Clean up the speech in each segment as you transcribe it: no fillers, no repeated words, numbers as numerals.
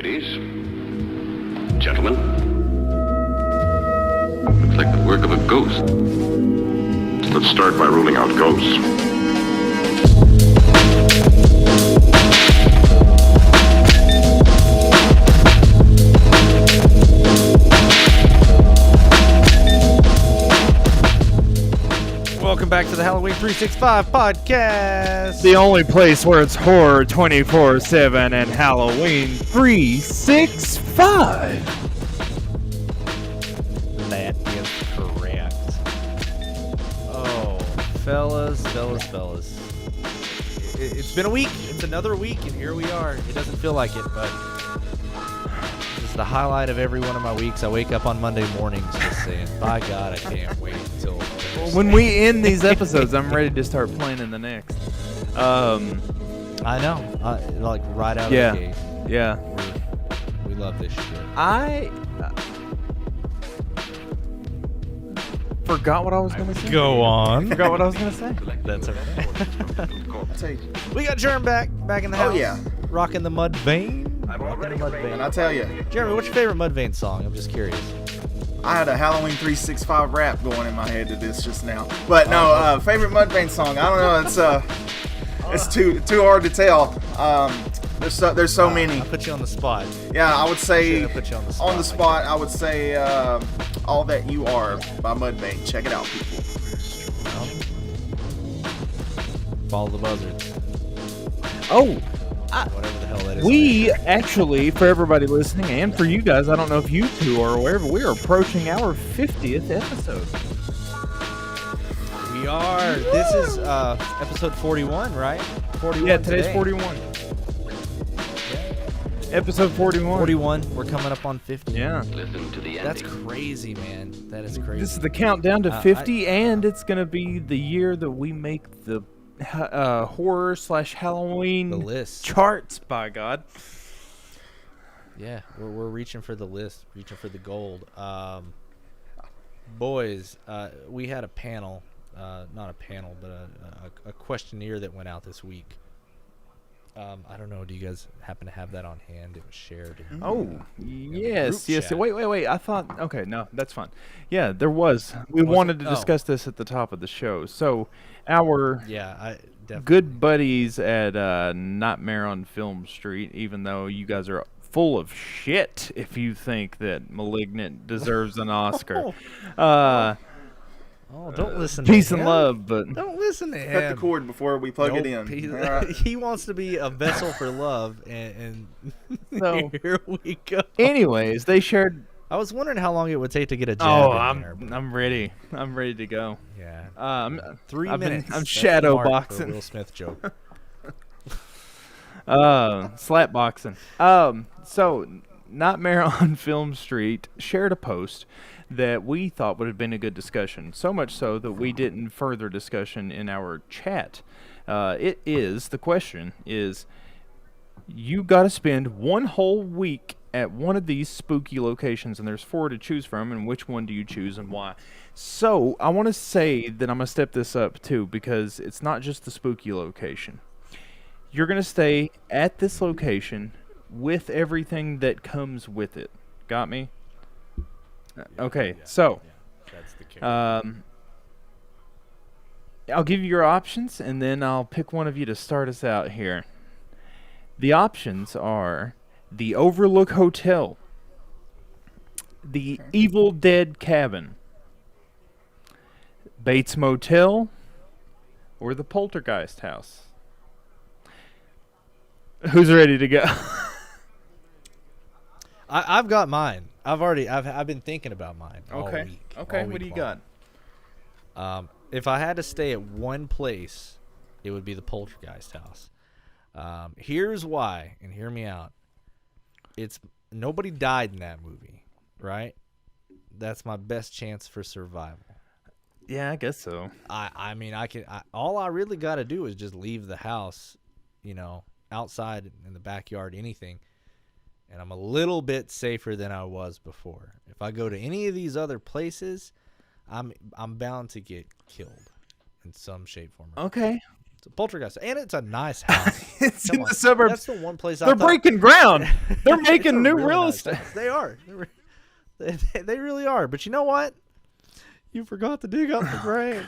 Ladies, gentlemen, looks like the work of a ghost. Let's start by ruling out ghosts. Welcome back to the Halloween 365 podcast. The only place where it's horror 24/7 and Halloween 365. That is correct. Oh, fellas. It's been a week. It's another week, and here we are. It doesn't feel like it, but this is the highlight of every one of my weeks. I wake up on Monday mornings just saying, by God, I can't wait until Thursday. When we end these episodes, I'm ready to start planning the next. I know. Like right out Yeah. of the gate. Yeah. We love this shit. I forgot what I was going to say. Go on. Forgot what I was going to say. That's okay. I'll tell you. We got Jeremy back in the house. Oh, yeah. Rocking the Mud Vein. And I'll tell you, Jeremy, what's your favorite Mud Vein song? I'm just curious. I had a Halloween 365 rap going in my head to this just now. But no, favorite Mudvayne song. I don't know. It's too hard to tell. There's so many. I put you on the spot. Yeah, I would say I put you on the spot. I would say All That You Are by Mudvayne. Check it out, people. Follow the buzzards. Oh, Whatever the hell that is. we actually, for everybody listening and for you guys, I don't know if you two are aware, but we are approaching our 50th episode. We are. This is episode 41, right? 41. Yeah, today's today. 41. Episode 41. 41. We're coming up on 50. Yeah. Listen to the ending. That's crazy, man. That is crazy. This is the countdown to 50, and it's going to be the year that we make the horror/Halloween The list. charts, by God. Yeah, we're reaching for the list, reaching for the gold. Boys, we had a panel, not a panel, but a questionnaire that went out this week. I don't know. Do you guys happen to have that on hand? It was shared. Oh, yes. group chat. Wait. I thought, okay, no, that's fine. Yeah, there was. We Was wanted it? to Oh. discuss this at the top of the show. So, our Yeah, I definitely. good buddies at Nightmare on Film Street, even though you guys are full of shit if you think that Malignant deserves an Oscar. Oh, don't listen. Peace to and him. love, but Don't listen to him. Cut the cord before we plug it Nope, in. He, All right. he wants to be a vessel for love, and So- here we go. anyways, they shared. I was wondering how long it would take to get a jab Oh, in there, but I'm ready. I'm ready to go. yeah. 3 I've been- minutes. I'm That's shadow the mark for a boxing. Will Smith joke. Slap boxing. So Nightmare on Film Street shared a post that we thought would have been a good discussion. So much so that we didn't further discussion in our chat. The question is, you got to spend one whole week at one of these spooky locations, and there's 4 to choose from, and which one do you choose and why? So I want to say that I'm going to step this up too, because it's not just the spooky location. You're going to stay at this location with everything that comes with it. Got me? Okay, so That's the kick. I'll give you your options, and then I'll pick one of you to start us out here. The options are the Overlook Hotel, the Evil Dead Cabin, Bates Motel, or the Poltergeist House. Who's ready to go? I've got mine. I've been thinking about mine. All week, all what week do you long. got? If I had to stay at one place, it would be the Poltergeist house. Here's why, and hear me out. It's nobody died in that movie, right? That's my best chance for survival. Yeah, I guess so. I mean, all I really got to do is just leave the house, outside in the backyard, anything, and I'm a little bit safer than I was before. If I go to any of these other places, I'm bound to get killed in some shape, form, or Okay. It's a Poltergeist, and it's a nice house. It's Come in on. the suburbs. That's the one place They're breaking ground. They're making new real estate. They are. They really are. But you know what? You forgot to dig up the grave.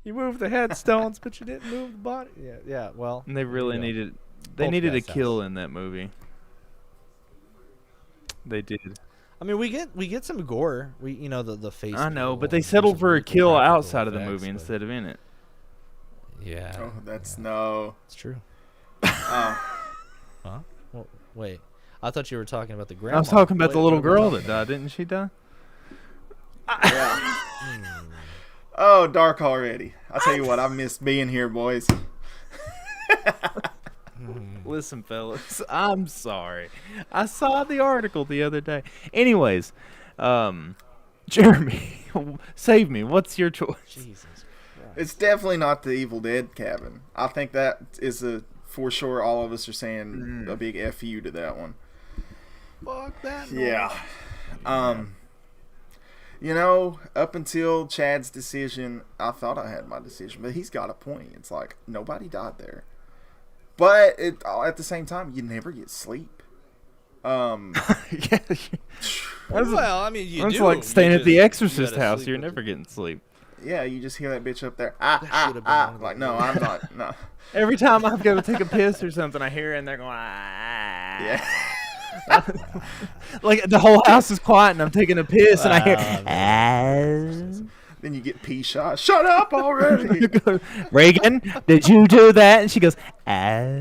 You moved the headstones, but you didn't move the body. Yeah. Well, And they really you go. needed. They needed a Poltergeist kill house. in that movie. They did. I mean, we get some gore. The face. I know, people but they and settled some for a really kill practical outside of the effects, movie but- instead of in it. Yeah. Oh, that's no. It's true. Oh, Huh? Well, wait. I thought you were talking about the grandma. I was talking about Wait, the little what about- girl that died. Didn't she die? yeah. Oh, dark already. I tell you what, I missed being here, boys. Listen, fellas, I'm sorry. I saw the article the other day. Anyways, Jeremy, save me. What's your choice? Jesus. It's definitely not the Evil Dead cabin. I think that is for sure. All of us are saying a big fu to that one. Fuck that. Yeah. Up until Chad's decision, I thought I had my decision, but he's got a point. It's like nobody died there, but at the same time, you never get sleep. Yeah. Well, I mean, you It's do. like staying at the You Exorcist gotta house. sleep You're with never getting sleep. Yeah, you just hear that bitch up there. should've been one of the Like, no, I'm not. No. Every time I've got to take a piss or something, I hear it and they're going, ah. Yeah. Like the whole house is quiet and I'm taking a piss and I hear, Then you get pee shot. Shut up already. Reagan, did you do that? And she goes, ah.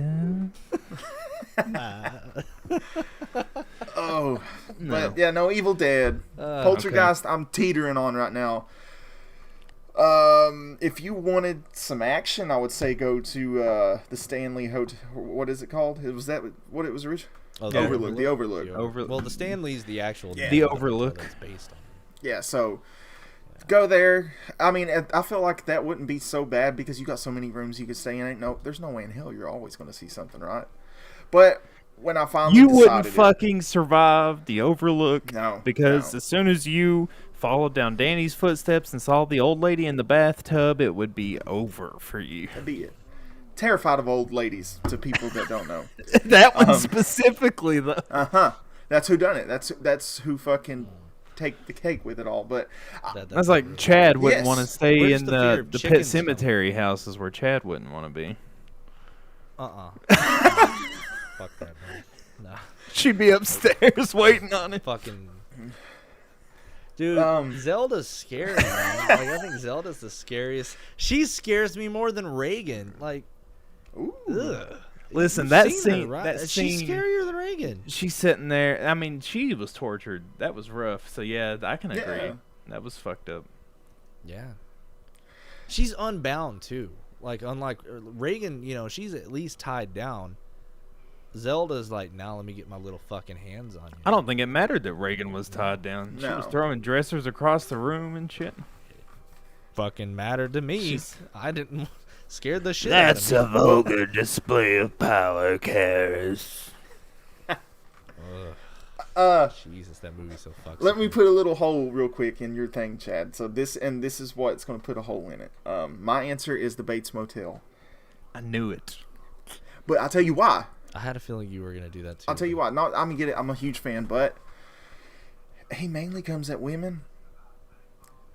Oh, but yeah, no, Evil Dead, Poltergeist. I'm teetering on right now. If you wanted some action, I would say go to the Stanley Hotel. What is it called? Was that what it was originally? Oh, The Overlook. The Overlook. Well, the Stanley's the actual. Yeah. The name of the Overlook. hotel that's based on. Yeah, so go there. I mean, I feel like that wouldn't be so bad because you got so many rooms you could stay in. There's no way in hell you're always going to see something, right? But when I finally You decided wouldn't fucking survive the Overlook. No, Because no. as soon as you followed down Danny's footsteps and saw the old lady in the bathtub, it would be over for you. that'd be it. Terrified of old ladies to people that don't know. That one specifically, though. That's who done it. That's who fucking take the cake with it all. But That's like Chad wouldn't Yes. want to stay Where's in the fear of the chickens pet cemetery houses where Chad wouldn't want to be. Fuck that, man. No. She'd be upstairs waiting on it. Fucking. Dude, Zelda's scary, man. Like, I think Zelda's the scariest. She scares me more than Reagan. Like, ooh, Ugh. Listen, you've that seen her, scene, right? that She's scene. scarier than Reagan. She's sitting there. I mean, she was tortured. That was rough. So yeah, I can agree. Yeah. That was fucked up. Yeah. She's unbound too. Like, unlike Reagan, she's at least tied down. Zelda's like, now let me get my little fucking hands on you. I don't think it mattered that Reagan was tied down. She was No. throwing dressers across the room and shit. Fucking mattered to me. She's- I didn't. Scared the shit out of me. vulgar display of power, Karis. Jesus, that movie so fucks. let with me put a little hole real quick in your thing, Chad. So this is what's going to put a hole in it. My answer is the Bates Motel. I knew it. But I'll tell you why. I had a feeling you were gonna do that too. I'll tell you why. Not I'm gonna get it. I'm a huge fan, but he mainly comes at women.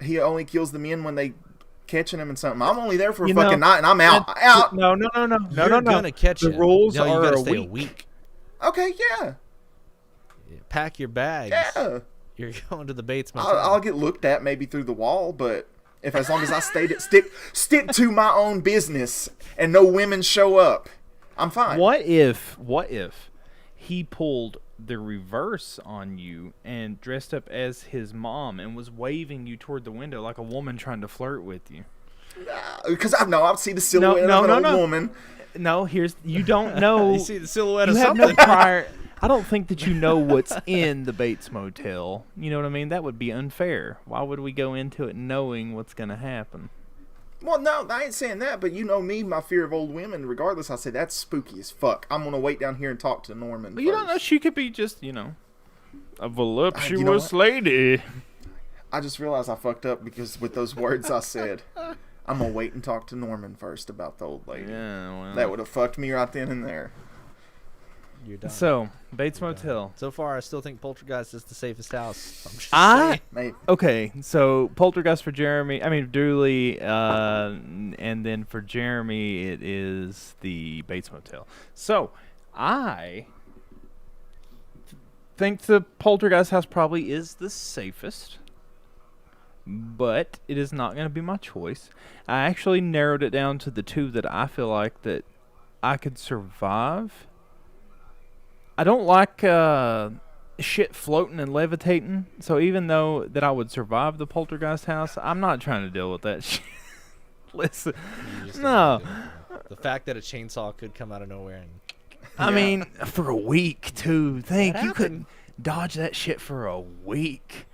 He only kills the men when they catching him in something. I'm only there for a You fucking know, night, and I'm out. No. You're gonna catch The him. rules no, you are gotta a stay week. a week. Okay, yeah, Pack your bags. yeah. You're going to the Bates Motel. I'll get looked at maybe through the wall, but as long as I stick to my own business and no women show up, I'm fine. What if he pulled the reverse on you and dressed up as his mom and was waving you toward the window like a woman trying to flirt with you? Because I've seen the silhouette of an old woman. No, you don't know. You see the silhouette You of have no something. prior. I don't think that you know what's in the Bates Motel. You know what I mean? That would be unfair. Why would we go into it knowing what's going to happen? Well, no, I ain't saying that, but you know me, my fear of old women. Regardless, I say that's spooky as fuck. I'm gonna wait down here and talk to Norman. But you don't know. first. She could be just, a voluptuous you know what? lady. I just realized I fucked up because with those words I said. I'm gonna wait and talk to Norman first about the old lady. Yeah, well. That would have fucked me right then and there. You're done. So, Bates You're done. Motel. So far, I still think Poltergeist is the safest house. I'm just I saying. Maybe. Okay, so Poltergeist for Jeremy. I mean Dooley, and then for Jeremy it is the Bates Motel. So I think the Poltergeist house probably is the safest, but it is not going to be my choice. I actually narrowed it down to the two that I feel like that I could survive. I don't like shit floating and levitating, so even though that I would survive the Poltergeist house, I'm not trying to deal with that shit. Listen, You just no. don't do it. The fact that a chainsaw could come out of nowhere and I mean, for a week, too. Think That you could happened. dodge that shit for a week.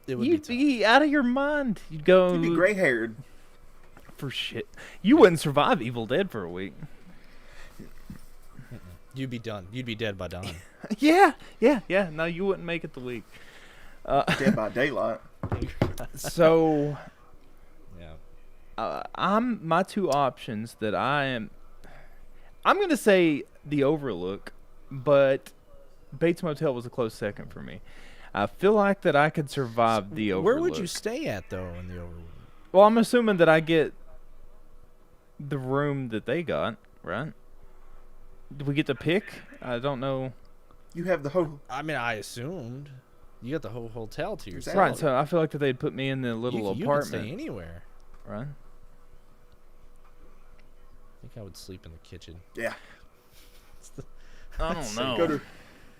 it would You'd be be out of your mind. You'd go You'd be gray haired. for shit. You wouldn't survive Evil Dead for a week. tough. You'd be done. You'd be dead by dawn. Yeah. No, you wouldn't make it the week. Dead by daylight. So Yeah. I'm my two options that I'm gonna say the Overlook, but Bates Motel was a close second for me. I feel like that I could survive the Overlook. Where would you stay at though in the Overlook? Well, I'm assuming that I get the room that they got, right? Do we get to pick? I don't know. You have the whole. I mean, I assumed you got the whole hotel to yourself. Exactly. Right, so I feel like that they'd put me in the little you could apartment, stay anywhere. right? I think I would sleep in the kitchen. Yeah. I don't know.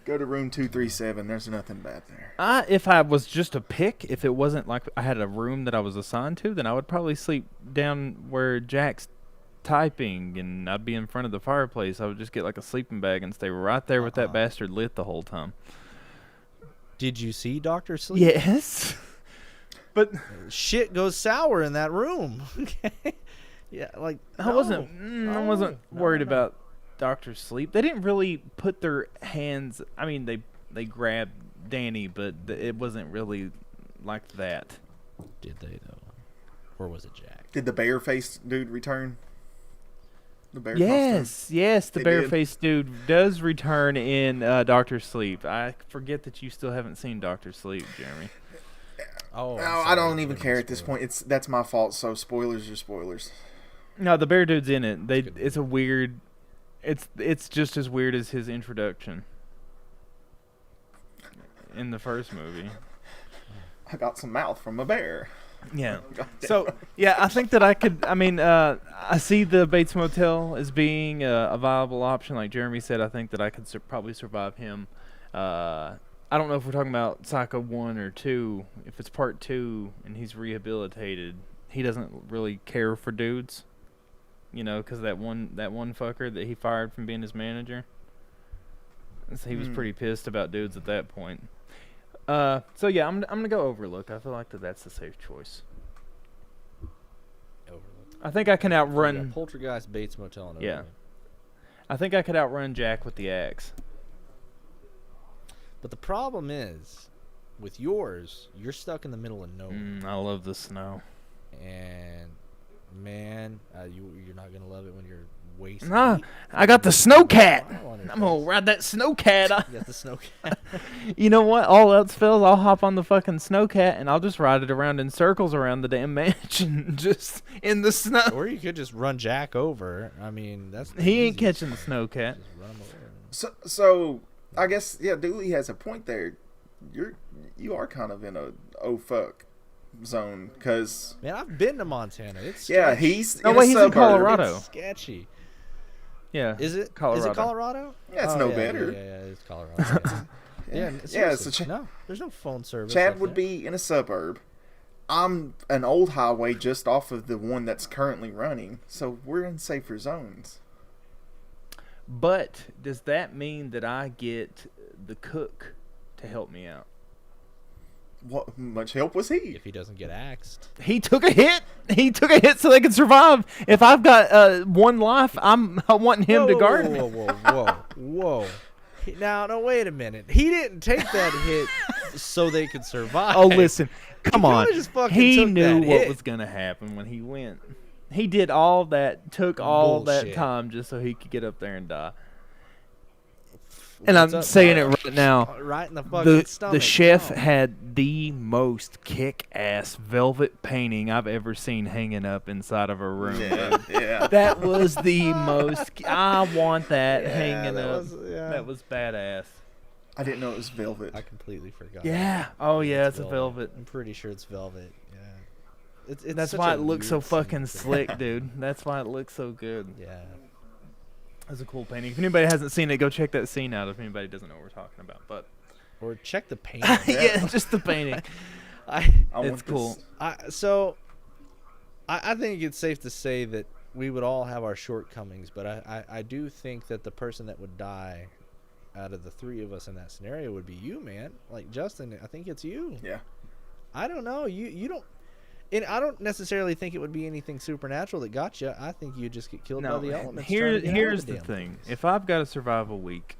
Go to room 237. There's nothing bad there. If I was just a pick, if it wasn't like I had a room that I was assigned to, then I would probably sleep down where Jack's typing, and I'd be in front of the fireplace. I would just get like a sleeping bag and stay right there with that bastard lit the whole time. Did you see Dr. Sleep? Yes. But Shit goes sour in that room. Okay. Yeah, like I wasn't worried no. about Dr. Sleep. They didn't really put their hands. I mean, they grabbed Danny, but it wasn't really like that. Did they though? Or was it Jack? Did the bear face dude return? The bear Yes, the They did. bare-faced dude does return in Dr. Sleep. I forget that you still haven't seen Dr. Sleep, Jeremy. Oh, costume? No, I don't even care at this point. That's my fault. So spoilers are spoilers. No, the bear dude's in it. good. It's a weird. It's just as weird as his introduction in the first movie. I got some mouth from a bear. Yeah. God damn. So yeah, I think that I could. I mean, I see the Bates Motel as being a viable option. Like Jeremy said, I think that I could probably survive him. I don't know if we're talking about Psycho 1 or 2. If it's part 2 and he's rehabilitated, he doesn't really care for dudes. You know, because that one fucker that he fired from being his manager. So he was pretty pissed about dudes at that point. So yeah, I'm gonna go Overlook. I feel like that's the safe choice. Overlook. I think I can Yeah, outrun. Poltergeist, Bates Motel, and Yeah. Overlook. I think I could outrun Jack with the axe. But the problem is, with yours, you're stuck in the middle of nowhere, I love the snow. and man, you're not gonna love it when you're wasting. Nah, I got the snowcat. on your I'm gonna face. ride that snowcat. You got the snowcat. You know what? All else fails, I'll hop on the fucking snowcat and I'll just ride it around in circles around the damn mansion, just in the snow. Or you could just run Jack over. I mean, that's the He ain't easiest. catching the snowcat. Just run him over. So I guess Dooley has a point there. You are kind of in a oh fuck zone because Man, I've been to Montana. It's yeah, sketchy. he's No in way, a he's in suburb. Colorado. It's sketchy. Yeah. Is it Colorado? Is it Colorado? Yeah, it's Oh, no yeah, better. Yeah, it's Colorado. yeah, Yeah, seriously. so no, there's no phone service. Chad up would there. be in a suburb. I'm an old highway just off of the one that's currently running, so we're in safer zones. But does that mean that I get the cook to help me out? What much help was he? if he doesn't get axed. He took a hit. He took a hit so they could survive. If I've got one life, I want him to guard me. Whoa. Now, no, wait a minute. He didn't take that hit so they could survive. Oh, listen, come on. kinda just fucking He took knew that what hit. was gonna happen when he went. He did all that, took all that Bullshit. time just so he could get up there and die. And What's I'm up, saying Mark? it right now. Right in the fucking stomach. The chef No. had the most kick-ass velvet painting I've ever seen hanging up inside of a room. Yeah, yeah. That was the most. I want that Yeah, hanging that up. was- yeah. That was badass. I didn't know it was velvet. I completely forgot. Yeah. Oh yeah, it's a velvet. I'm pretty sure it's velvet. Yeah. It's That's such why a it looks so weird fucking scene. slick, dude. That's why it looks so good. Yeah. That's a cool painting. If anybody hasn't seen it, go check that scene out. If anybody doesn't know what we're talking about, but Or check the paint. yeah, just the painting. I It's want cool. this. I think it's safe to say that we would all have our shortcomings, but I do think that the person that would die out of the three of us in that scenario would be you, man. Like Justin, I think it's you. Yeah. I don't know. You don't. And I don't necessarily think it would be anything supernatural that got you. I think you just get killed by the elements. trying to get out of here's the damn thing. place. If I've got to survive a week,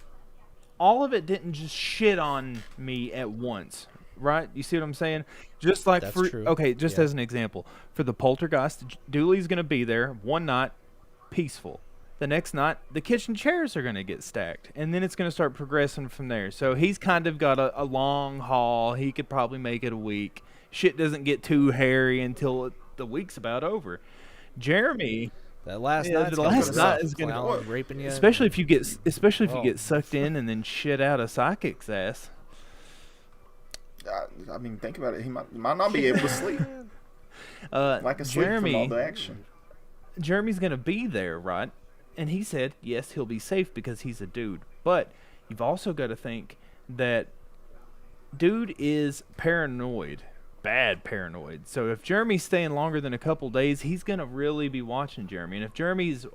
all of it didn't just shit on me at once, right? You see what I'm saying? Just like That's for true. okay, just Yeah. as an example, for the poltergeist, Dooley's gonna be there one night, peaceful. The next night, the kitchen chairs are gonna get stacked, and then it's gonna start progressing from there. So he's kind of got a long haul. He could probably make it a week. Shit doesn't get too hairy until the week's about over. Jeremy. That last Yeah, night's the gonna last be night rough. is gonna- Clown raping you. Especially if you get Oh. sucked in and then shit out a psychic's ass. I mean, think about it. He might not be able to sleep. Like asleep from all Jeremy, the action. Jeremy's gonna be there, right? And he said, yes, he'll be safe because he's a dude. But you've also got to think that dude is paranoid, bad paranoid. So if Jeremy's staying longer than a couple days, he's gonna really be watching Jeremy. And if Jeremy's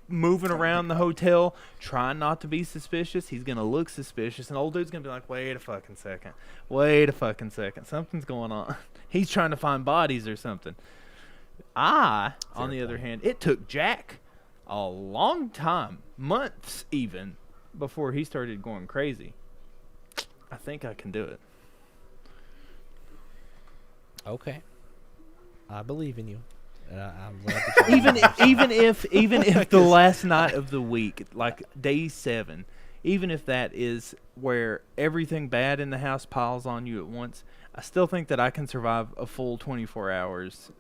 moving around the hotel, trying not to be suspicious, he's gonna look suspicious, and old dude's gonna be like, wait a fucking second, something's going on. He's trying to find bodies or something. On the other hand, it took Jack a long time, months even, before he started going crazy. I think I can do it. Okay. I believe in you. I'm glad that you even if the last night of the week, like day 7, even if that is where everything bad in the house piles on you at once, I still think that I can survive a full 24 hours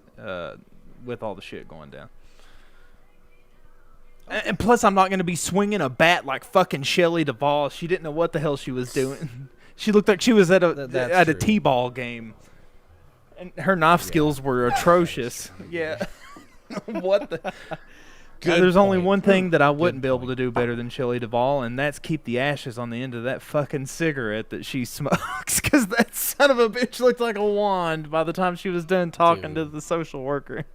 with all the shit going down. And plus, I'm not going to be swinging a bat like fucking Shelley Duvall. She didn't know what the hell she was doing. She looked like she was at That's a true. t-ball game. And her knife skills were atrocious. Yeah. What the? Good There's only point. one thing that I wouldn't Good be able to do better than Shelley Duvall, and that's keep the ashes on the end of that fucking cigarette that she smokes. Because that son of a bitch looked like a wand by the time she was done talking to Dude. the social worker.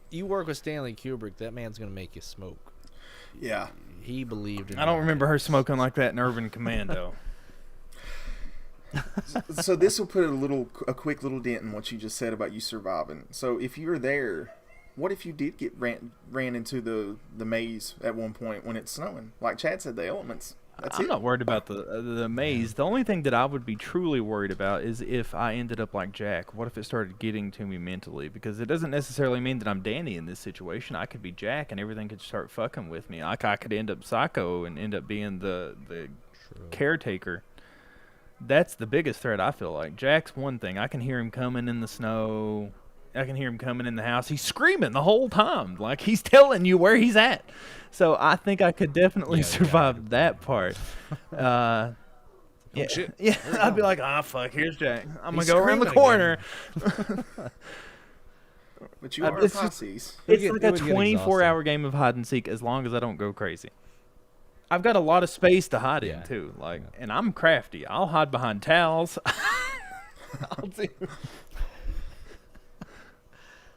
You work with Stanley Kubrick. That man's gonna make you smoke. Yeah. He believed in. I don't you. remember her smoking like that in Urban Commando. So this will put a quick little dent in what you just said about you surviving. So if you're there, what if you did get ran into the maze at one point when it's snowing? Like Chad said, the elements. That's I'm it. not worried about the maze. The only thing that I would be truly worried about is if I ended up like Jack. What if it started getting to me mentally? Because it doesn't necessarily mean that I'm Danny in this situation. I could be Jack and everything could start fucking with me. Like I could end up psycho and end up being the caretaker. That's the biggest threat, I feel like. Jack's one thing. I can hear him coming in the snow. I can hear him coming in the house. He's screaming the whole time. Like, he's telling you where he's at. So I think I could definitely survive that part. Yeah, shit. yeah. I'd be like, fuck, here's Jack. I'm going He's to go around the screaming corner. But you are it's just- Pisces. It's get- like it a would get 24-hour game of hide and seek as long as I don't go crazy. I've got a lot of space to hide in, Yeah. too. Like, and I'm crafty. I'll hide behind towels.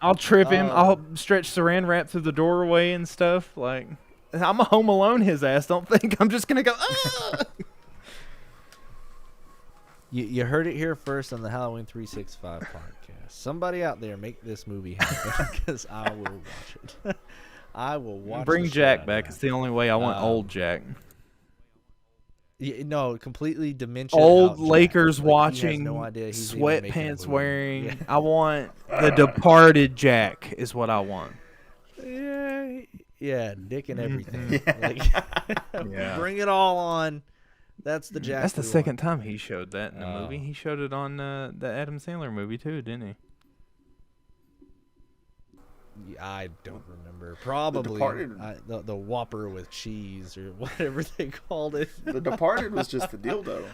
I'll trip him. I'll stretch saran wrap through the doorway and stuff. Like, I'm a Home Alone his ass. Don't think I'm just going to go, ah! You heard it here first on the Halloween 365 podcast. Somebody out there make this movie happen because I will watch it. I will watch. Bring the shit Jack out back. of It's that. the only way I want Um, old Jack. Yeah, no, completely dementia. Old out Lakers Jack. Like, he has watching, no idea he's even making a sweatpants movie. wearing. Yeah. I want the Departed Jack is what I want. Yeah, dick and everything. Mm-hmm. Like, Yeah. bring it all on. That's the Jack. That's the we second want. time he showed that in the movie. Oh. He showed it on the Adam Sandler movie too, didn't he? Yeah, I don't remember. Probably Departed- the Whopper with cheese or whatever they called it. The Departed was just the dildo,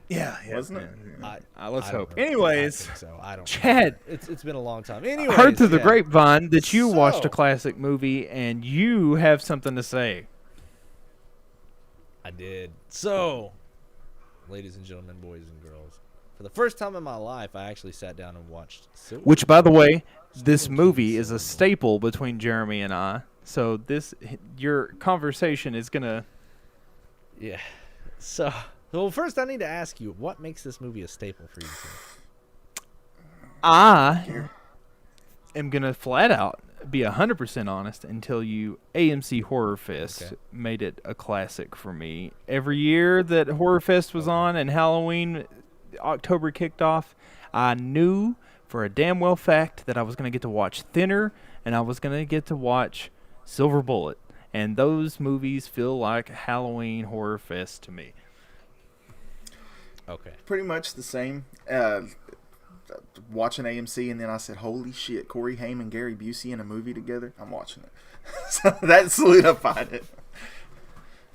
Yeah, wasn't it? let's I don't hope. know. Anyways, I think so I don't. Chad, It's been a long time. I Anyways, heard through the yeah. grapevine that you watched a So- classic movie and you have something to say. I did. So, ladies and gentlemen, boys and girls, for the first time in my life, I actually sat down and watched Silver. Which, by the way, this Stephen movie King's is a Silver. staple between Jeremy and I. So your conversation is gonna. Yeah. So, well, first I need to ask you, what makes this movie a staple for you two? I am gonna flat out be 100% honest and tell you AMC Horror Fest Okay. made it a classic for me. Every year that Horror Fest was on and Halloween October kicked off, I knew for a damn well fact that I was gonna get to watch Thinner and I was gonna get to watch Silver Bullet. And those movies feel like Halloween Horror Fest to me. Okay. Pretty much the same. Watching AMC, and then I said, "Holy shit, Corey Haim and Gary Busey in a movie together." I'm watching it. So that solidified it.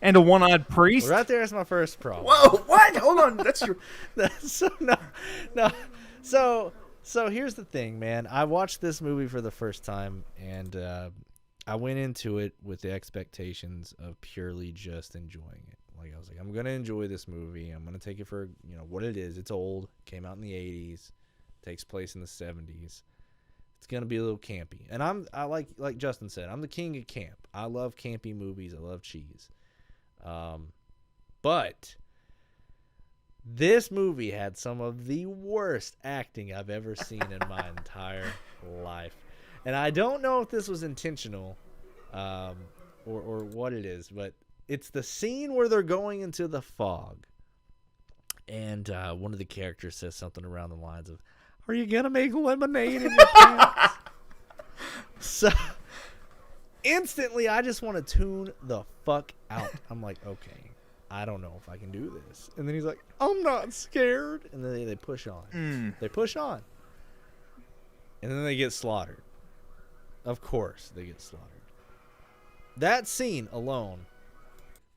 And a one-eyed priest. Well, right there's my first problem. Whoa! What? Hold on. That's your. So no. So here's the thing, man. I watched this movie for the first time, and I went into it with the expectations of purely just enjoying it. Like, I was like, I'm gonna enjoy this movie. I'm gonna take it for what it is. It's old. Came out in the '80s. Takes place in the '70s. It's gonna be a little campy, and I like Justin said, I'm the king of camp. I love campy movies. I love cheese. But this movie had some of the worst acting I've ever seen in my entire life. And I don't know if this was intentional or what it is, but it's the scene where they're going into the fog. And one of the characters says something around the lines of, "Are you going to make lemonade in your pants?" So instantly, I just want to tune the fuck out. I'm like, okay, I don't know if I can do this. And then he's like, "I'm not scared." And then they push on. They push on. And then they get slaughtered. Of course, they get slaughtered. That scene alone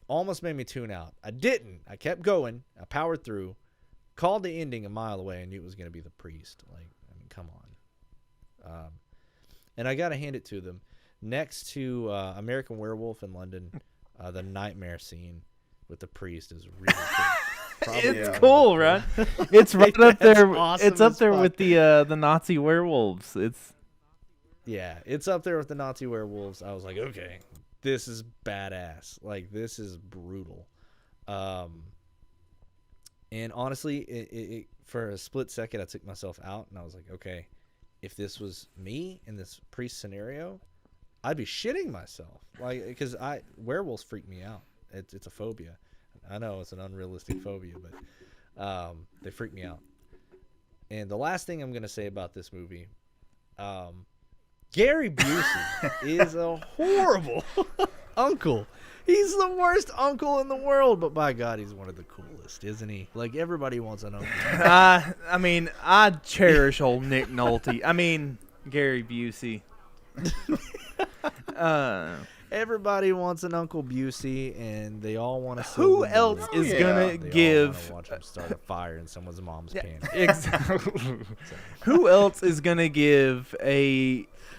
almost made me tune out. I didn't. I kept going. I powered through. Called the ending a mile away. I knew it was going to be the priest. Like, I mean, come on. And I got to hand it to them. Next to American Werewolf in London, the nightmare scene with the priest is really cool. Probably It's Yeah. cool, right? It's right up That's there. awesome It's up as there fuck. with the Nazi werewolves. It's Yeah, it's up there with the Nazi werewolves. I was like, okay, this is badass. Like, this is brutal. And honestly, it for a split second, I took myself out, and I was like, okay, if this was me in this priest scenario, I'd be shitting myself. Like, because werewolves freak me out. It's a phobia. I know it's an unrealistic phobia, but they freak me out. And the last thing I'm gonna say about this movie, Gary Busey is a horrible uncle. He's the worst uncle in the world, but by God, he's one of the coolest, isn't he? Like, everybody wants an uncle. I mean, I cherish old Nick Nolte. I mean, Gary Busey. Everybody wants an Uncle Busey, and they all want to. Who else is yeah. gonna They give? all wanna watch him start a fire in someone's mom's pants. Exactly. Who else is gonna give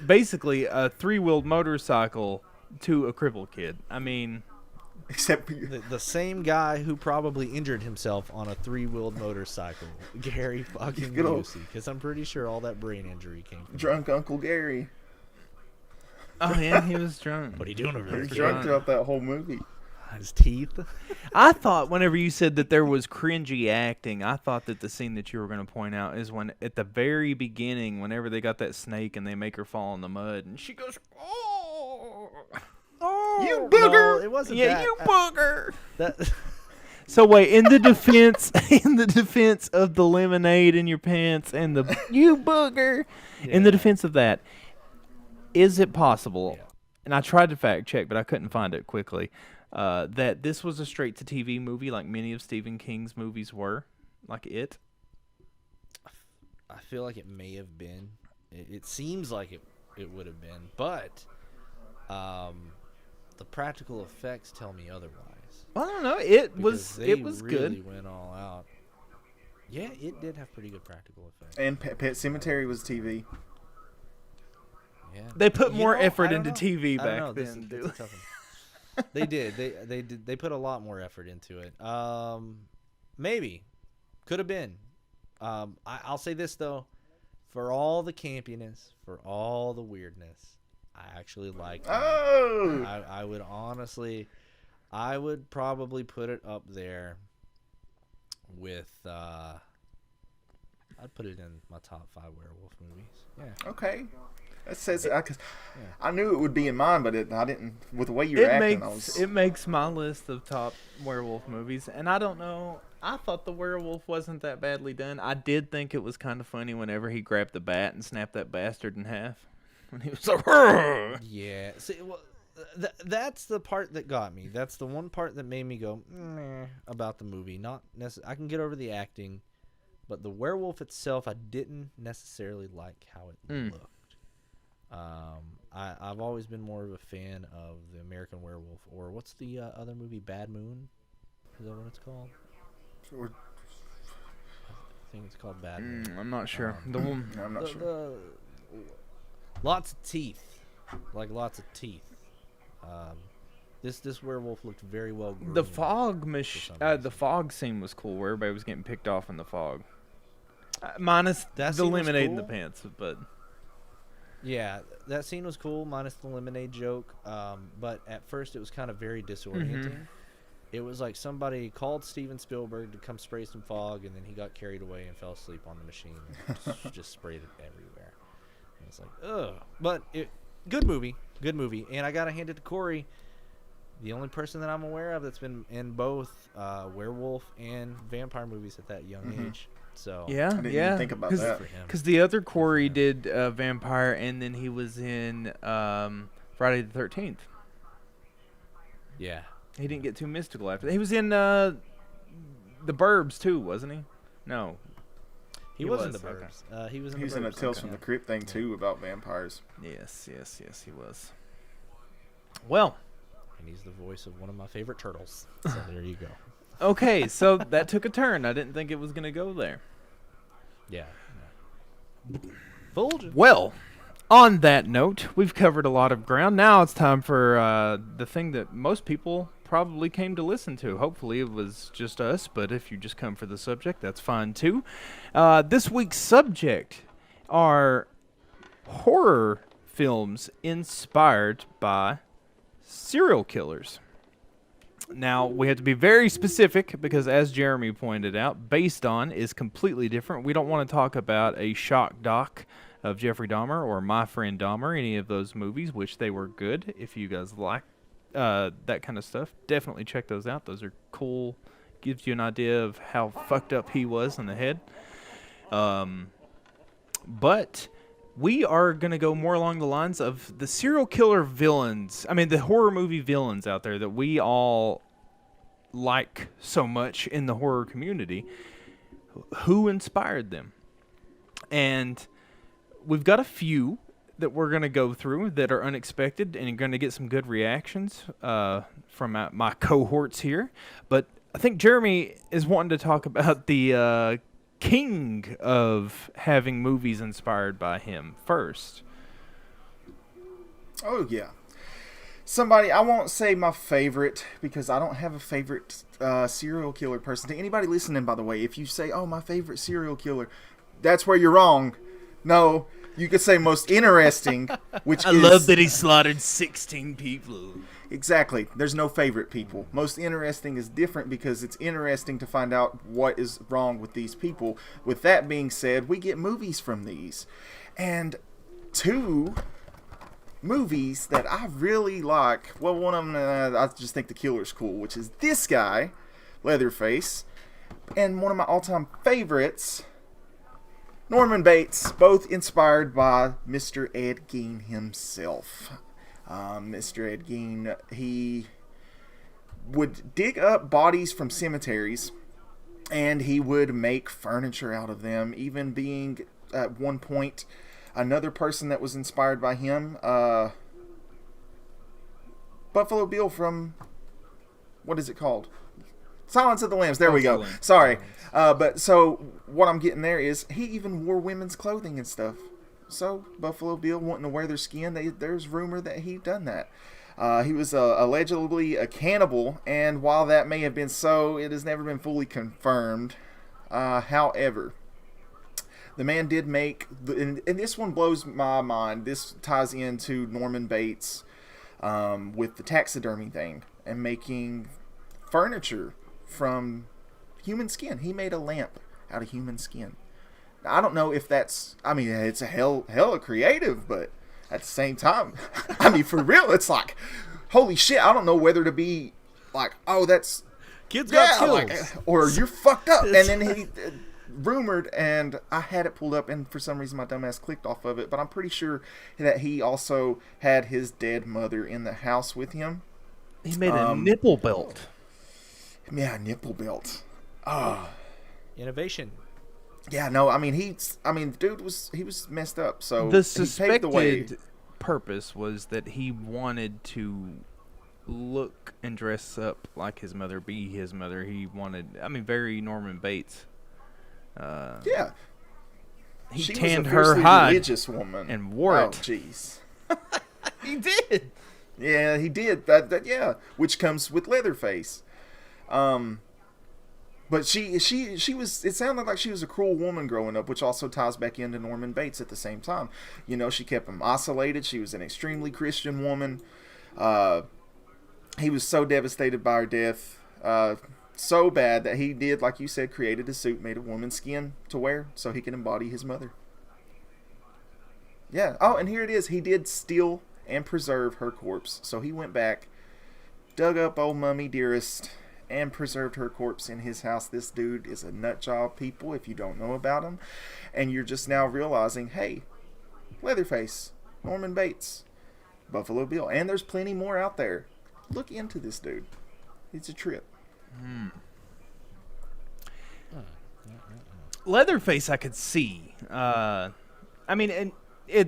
basically a three-wheeled motorcycle to a crippled kid? I mean, Except for you. The same guy who probably injured himself on a three-wheeled motorcycle, Gary fucking Good old- Busey, because I'm pretty sure all that brain injury came from. Drunk Uncle Gary. oh yeah, he was drunk. What are you doing over there? He's for drunk sure. throughout that whole movie. His teeth. I thought whenever you said that there was cringy acting, I thought that the scene that you were going to point out is when at the very beginning, whenever they got that snake and they make her fall in the mud, and she goes, "Oh, Oh, you booger!" No, it wasn't yeah, that. you booger. That So wait, in the defense, in the defense of the lemonade in your pants and the you booger, in the defense of that, is it possible? Yeah. And I tried to fact check, but I couldn't find it quickly. That this was a straight to TV movie, like many of Stephen King's movies were, like It. I feel like it may have been. It seems like it would have been, but the practical effects tell me otherwise. I don't know. It Because was it was really good. went all out. Yeah, it did have pretty good practical effects. And Pet Cemetery was TV. Yeah. They put You more know, effort I don't into know. TV I don't know. back This- then. it's a dude. tough one. They did. They put a lot more effort into it. Maybe, could have been. I'll say this though, for all the campiness, for all the weirdness, I actually like. Oh, I would honestly, I would probably put it up there with. I'd put it in my top 5 werewolf movies. Yeah. okay. That says I knew it would be in mine, but I didn't. With the way you were It acting, makes it makes my list of top werewolf movies, and I don't know. I thought the werewolf wasn't that badly done. I did think it was kind of funny whenever he grabbed the bat and snapped that bastard in half. When he was like, "Rrrr!" Yeah. See, well, that's the part that got me. That's the one part that made me go meh about the movie. Not I can get over the acting, but the werewolf itself, I didn't necessarily like how it looked. I've always been more of a fan of the American Werewolf, or what's the other movie, Bad Moon? Is that what it's called? I think it's called Bad Moon. I'm not sure. The one, I'm not sure. Lots of teeth, like lots of teeth. This werewolf looked very well groomed. the fog some the reason. fog scene was cool, where everybody was getting picked off in the fog. Minus That the scene was lemonade in the cool. pants, but Yeah, that scene was cool, minus the lemonade joke. But at first, it was kind of very disorienting. It was like somebody called Steven Spielberg to come spray some fog, and then he got carried away and fell asleep on the machine and just sprayed it everywhere. And it's like, ugh. But good movie, and I gotta hand it to Corey. The only person that I'm aware of that's been in both werewolf and vampire movies at that young age. So yeah, didn't even think about that. for him. Because the other Corey did Vampire, and then he was in Friday the 13th. Yeah. He didn't get too mystical after that. He was in The Burbs, too, wasn't he? No. He He wasn't was, the okay. Burbs. He was in He was the in a Burbs. Tales from the Crypt thing too about vampires. Yes, he was. Well, And he's the voice of one of my favorite turtles. So there you go. okay, so that took a turn. I didn't think it was going to go there. Yeah. Fulgent. Well, on that note, we've covered a lot of ground. Now it's time for the thing that most people probably came to listen to. Hopefully it was just us, but if you just come for the subject, that's fine too. This week's subject are horror films inspired by serial killers. Now, we have to be very specific because, as Jeremy pointed out, Based On is completely different. We don't want to talk about a shock doc of Jeffrey Dahmer or My Friend Dahmer, any of those movies, which they were good. If you guys like that kind of stuff, definitely check those out. Those are cool. Gives you an idea of how fucked up he was in the head. But we are going to go more along the lines of the serial killer villains. I mean, the horror movie villains out there that we all like so much in the horror community. Who inspired them? And we've got a few that we're going to go through that are unexpected and you're going to get some good reactions from my cohorts here. But I think Jeremy is wanting to talk about the king of having movies inspired by him first. Oh yeah. Somebody, I won't say my favorite because I don't have a favorite serial killer person. To anybody listening, by the way, if you say, "Oh, my favorite serial killer," that's where you're wrong. No, you could say most interesting, which is he slaughtered 16 people. exactly. There's no favorite people. Most interesting is different because it's interesting to find out what is wrong with these people. With that being said, we get movies from these, and two movies that I really like. Well, one of them I just think the killer's cool, which is this guy Leatherface, and one of my all-time favorites, Norman Bates, both inspired by Mr. Ed Gein himself. Mr. Ed Gein, he would dig up bodies from cemeteries, and he would make furniture out of them, even being, at one point, another person that was inspired by him, Buffalo Bill from, what is it called? Silence of the Lambs. There we go. Sorry. But so what I'm getting there is he even wore women's clothing and stuff. So Buffalo Bill wanting to wear their skin, there's rumor that he done that. He was allegedly a cannibal, and while that may have been so, it has never been fully confirmed. However, the man did make, and this one blows my mind. This ties into Norman Bates with the taxidermy thing and making furniture from human skin. He made a lamp out of human skin. Now, I don't know if that's, I mean, it's a hella creative, but at the same time, I mean, for real, it's like, holy shit, I don't know whether to be like, oh, that's, Kids got skills. like, or you're fucked up. And then he rumored, and I had it pulled up, and for some reason my dumbass clicked off of it, but I'm pretty sure that he also had his dead mother in the house with him. He made a nipple belt. Yeah, nipple belt. Innovation. Yeah, no, I mean, dude was messed up. So The he paved the way. suspected purpose was that he wanted to look and dress up like his mother, be his mother. He wanted, I mean, very Norman Bates. Yeah, He she tanned was a her fiercely hide religious woman and wore Oh, it. jeez. He did. Yeah, he did. That yeah, which comes with Leatherface. But she was, it sounded like she was a cruel woman growing up, which also ties back into Norman Bates at the same time. You know, she kept him isolated. She was an extremely Christian woman. He was so devastated by her death, so bad that he did, like you said, created a suit made of woman's skin to wear so he can embody his mother. Yeah. Oh, and here it is. He did steal and preserve her corpse. So he went back, dug up old Mummy Dearest, and preserved her corpse in his house. This dude is a nut job, people, if you don't know about him. And you're just now realizing, hey, Leatherface, Norman Bates, Buffalo Bill, and there's plenty more out there. Look into this dude. It's a trip. Leatherface, I could see. I mean, and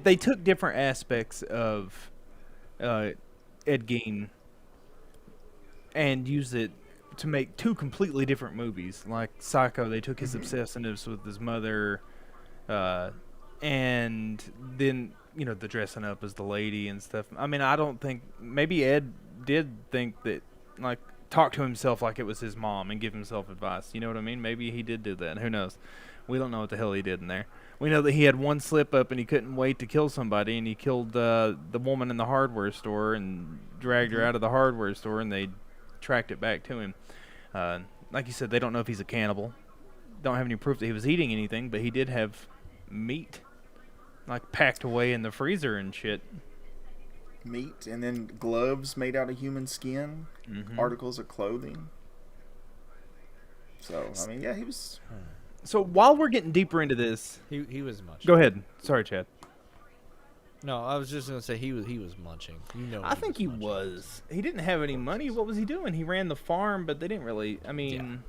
they took different aspects of Ed Gein and used it to make two completely different movies. Like Psycho, they took his obsessiveness with his mother, and then, you know, the dressing up as the lady and stuff. I mean, I don't think, maybe Ed did think that, like, talk to himself like it was his mom and give himself advice. You know what I mean? Maybe he did do that. Who knows? We don't know what the hell he did in there. We know that he had one slip up and he couldn't wait to kill somebody, and he killed the woman in the hardware store and dragged her out of the hardware store, and they tracked it back to him. Like you said, they don't know if he's a cannibal. Don't have any proof that he was eating anything, but he did have meat, like, packed away in the freezer and shit. Meat, and then gloves made out of human skin, articles of clothing. So, I mean, yeah, he was... So while we're getting deeper into this, He was munching. go ahead. Sorry, Chad. No, I was just gonna say he was munching. You know, I think he munching. was. He didn't have any money. What was he doing? He ran the farm, but they didn't really. I mean,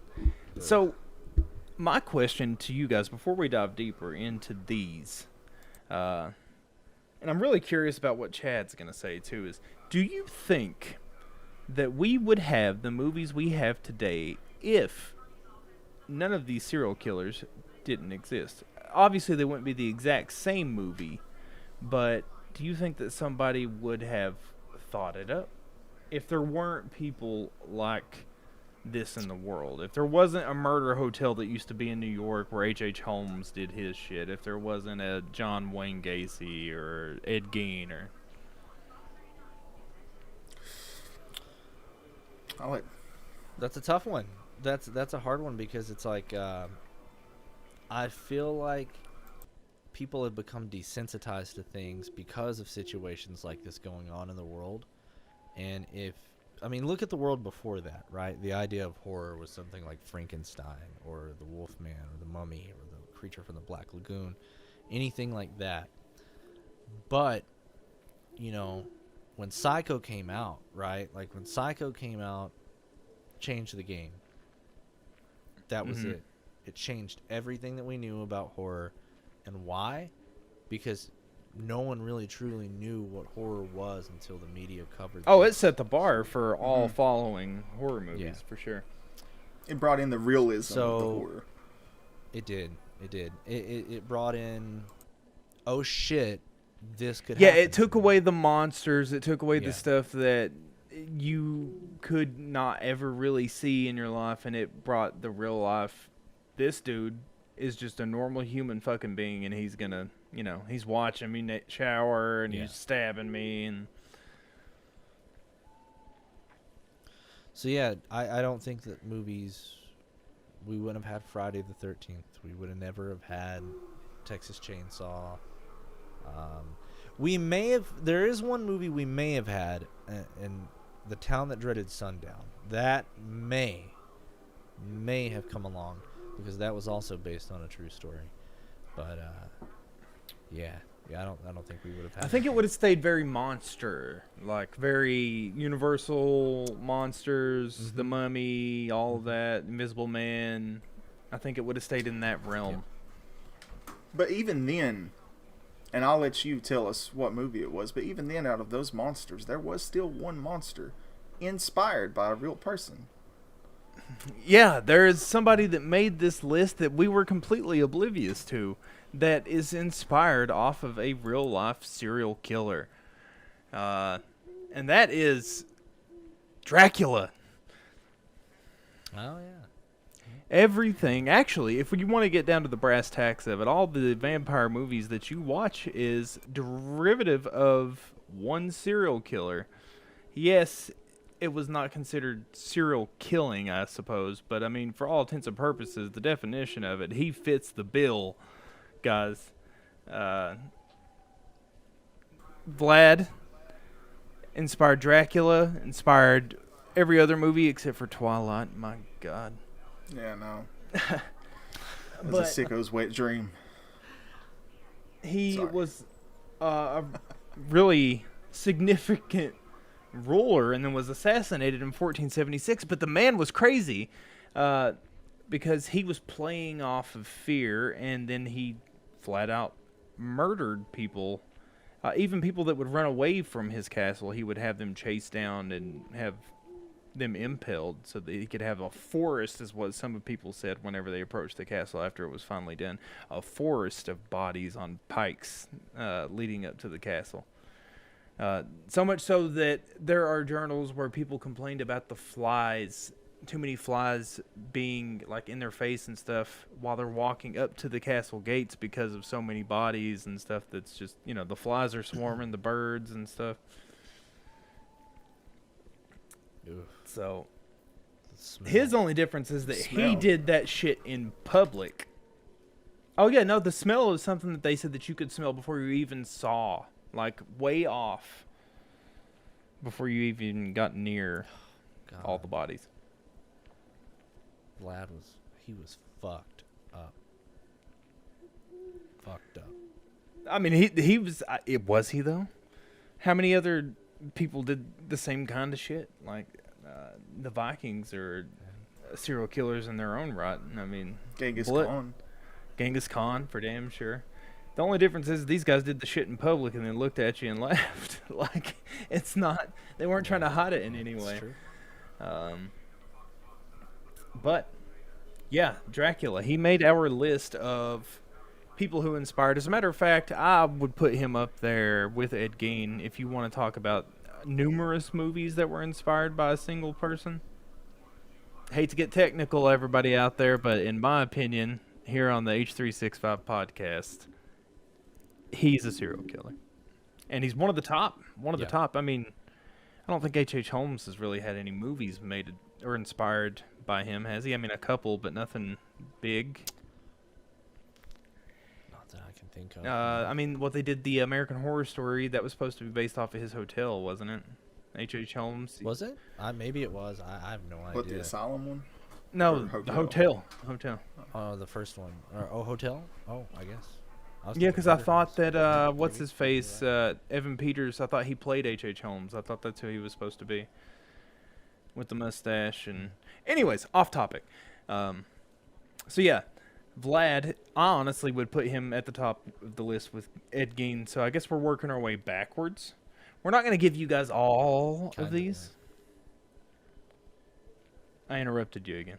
so my question to you guys before we dive deeper into these, and I'm really curious about what Chad's gonna say too, is do you think that we would have the movies we have today if none of these serial killers didn't exist? Obviously, they wouldn't be the exact same movie. But do you think that somebody would have thought it up if there weren't people like this in the world? If there wasn't a murder hotel that used to be in New York where H.H. Holmes did his shit, if there wasn't a John Wayne Gacy or Ed Gein or... That's a tough one. That's a hard one because it's like I feel like people have become desensitized to things because of situations like this going on in the world. And if I mean, look at the world before that, right? The idea of horror was something like Frankenstein or the Wolfman or the Mummy or the Creature from the Black Lagoon, anything like that. But, you know, when Psycho came out, right? Like when Psycho came out, changed the game. That was it. It changed everything that we knew about horror. And why? Because no one really truly knew what horror was until the media covered Oh, it. it set the bar for all following horror movies, Yeah. for sure. It brought in the realism of the So- horror. It did. It brought in, oh shit, this could Yeah, happen. it took away the monsters. It took away Yeah. the stuff that you could not ever really see in your life, and it brought the real life. This dude is just a normal human fucking being, and he's gonna, you know, he's watching me shower, and Yeah. he's stabbing me, and So yeah, I don't think that movies, we wouldn't have had Friday the 13th. We would have never have had Texas Chainsaw. We may have, there is one movie we may have had in The Town That Dreaded Sundown. That may have come along because that was also based on a true story. But yeah, I don't think we would have had I think it would have stayed very monster, like very Universal monsters, The Mummy, all of that, Invisible Man. I think it would have stayed in that realm. But even then, and I'll let you tell us what movie it was, but even then, out of those monsters, there was still one monster inspired by a real person. Yeah, there is somebody that made this list that we were completely oblivious to that is inspired off of a real life serial killer. And that is Dracula. Oh yeah. Everything, actually, if you want to get down to the brass tacks of it, all the vampire movies that you watch is derivative of one serial killer. Yes, it was not considered serial killing, I suppose, but I mean, for all intents and purposes, the definition of it, he fits the bill, guys. Vlad inspired Dracula, inspired every other movie except for Twilight. My God. Yeah, no. It was a sicko's wet dream. He Sorry. was a really significant ruler and then was assassinated in 1476. But the man was crazy because he was playing off of fear, and then he flat out murdered people. Even people that would run away from his castle, he would have them chased down and have them impaled so that he could have a forest, is what some people said whenever they approached the castle after it was finally done. A forest of bodies on pikes leading up to the castle. So much so that there are journals where people complained about the flies, too many flies being like in their face and stuff while they're walking up to the castle gates because of so many bodies and stuff. That's just, you know, the flies are swarming, the birds and stuff. Oof, So the smell. his only difference is that he Smell. did that shit in public. Oh yeah, no, the smell is something that they said that you could smell before you even saw, like way off, before you even got near God, all the bodies. Vlad was fucked up. Fucked up. I mean, he was. It was he though? How many other people did the same kind of shit? Like the Vikings are serial killers in their own right. I mean, Genghis Blit- Khan. Genghis Khan for damn sure. The only difference is these guys did the shit in public and then looked at you and laughed. Like, it's not. They weren't trying to hide it in any It's way. true. But yeah, Dracula. He made our list of people who inspired. As a matter of fact, I would put him up there with Ed Gein if you want to talk about numerous movies that were inspired by a single person. Hate to get technical, everybody out there, but in my opinion, here on the H365 podcast, he's a serial killer. And he's one of the top. One of Yeah. the top. I mean, I don't think H.H. Holmes has really had any movies made or inspired by him, has he? I mean, a couple, but nothing big. Not that I can think of. I mean, what they did, the American Horror Story, that was supposed to be based off of his hotel, wasn't it? H.H. Holmes. Was it? Maybe it was. I have no What, the idea. asylum one? No, Or the hotel? hotel. Oh, the first one. Hotel? Oh, I guess. Yeah, was thinking because I Murder thought House. that what's Maybe. his face, Evan Peters. I thought he played H.H. Holmes. I thought that's who he was supposed to be, with the mustache. And anyways, off topic. So yeah, Vlad. I honestly would put him at the top of the list with Ed Gein. So I guess we're working our way backwards. We're not gonna give you guys all Kinda, of these. I interrupted you again.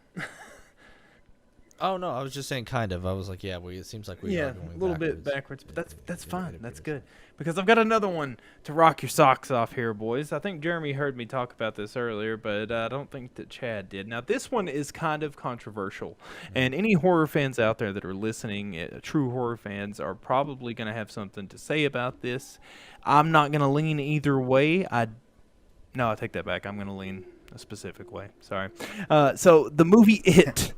Oh no, I was just saying kind of. I was like, yeah, it seems like we Yeah, are going a little bit backwards. backwards, but that's It fine. That's appears. good because I've got another one to rock your socks off here, boys. I think Jeremy heard me talk about this earlier, but I don't think that Chad did. Now, this one is kind of controversial, and any horror fans out there that are listening, true horror fans, are probably going to have something to say about this. I'm not going to lean either way. No, I take that back. I'm going to lean a specific way. Sorry. So the movie It.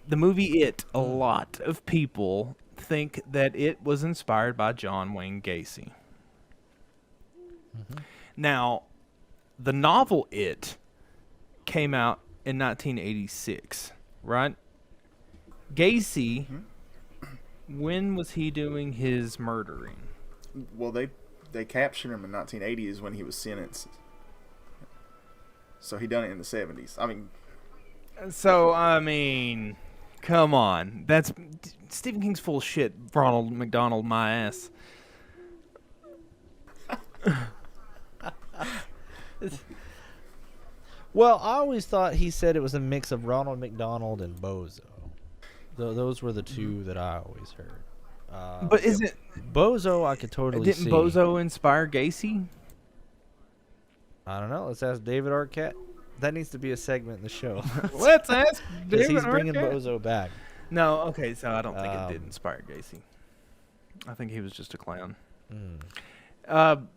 The movie It, a lot of people think that it was inspired by John Wayne Gacy. Now, the novel It came out in 1986, right? Gacy, when was he doing his murdering? Well, they captured him in 1980 is when he was sentenced. So he done it in the 70s. I mean, So, I mean, come on. That's Stephen King's full of shit. Ronald McDonald, my ass. Well, I always thought he said it was a mix of Ronald McDonald and Bozo. Those were the two that I always heard. But isn't Bozo, I could totally didn't see. Bozo inspire Gacy? I don't know. Let's ask David Arquette. That needs to be a segment in the show. Let's ask Because David he's bringing Arquette. Bozo back. No, okay, so I don't think it did Um, inspire Gacy. I think he was just a clown. Mm,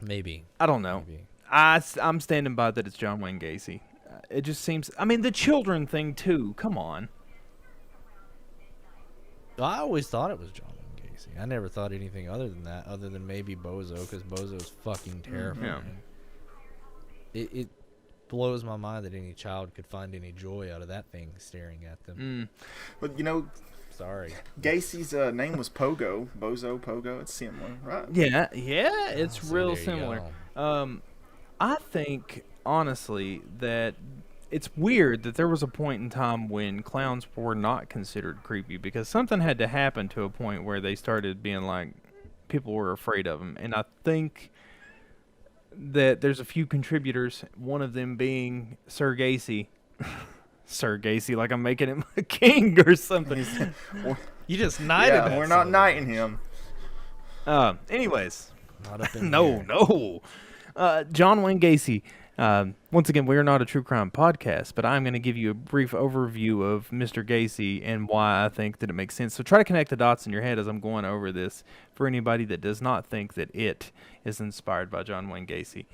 maybe. I don't know. Maybe. I'm standing by that it's John Wayne Gacy. It just seems. I mean, the children thing too. Come on. I always thought it was John Wayne Gacy. I never thought anything other than that, other than maybe Bozo, because Bozo's fucking terrifying. It blows my mind that any child could find any joy out of that thing staring at them. but you know, Sorry. Gacy's name was Pogo. Bozo, Pogo. It's similar, right? Yeah, it's So real there you similar. go. I think honestly that it's weird that there was a point in time when clowns were not considered creepy because something had to happen to a point where they started being like people were afraid of them, and I think that there's a few contributors. One of them being Sir Gacy. Sir Gacy, like I'm making him a king or something. You just knighted Yeah, that we're son not of a knighting bitch. him. Anyways. Not up in No, here. no. John Wayne Gacy. Once again, we are not a true crime podcast, but I'm going to give you a brief overview of Mr. Gacy and why I think that it makes sense. So try to connect the dots in your head as I'm going over this for anybody that does not think that it is inspired by John Wayne Gacy.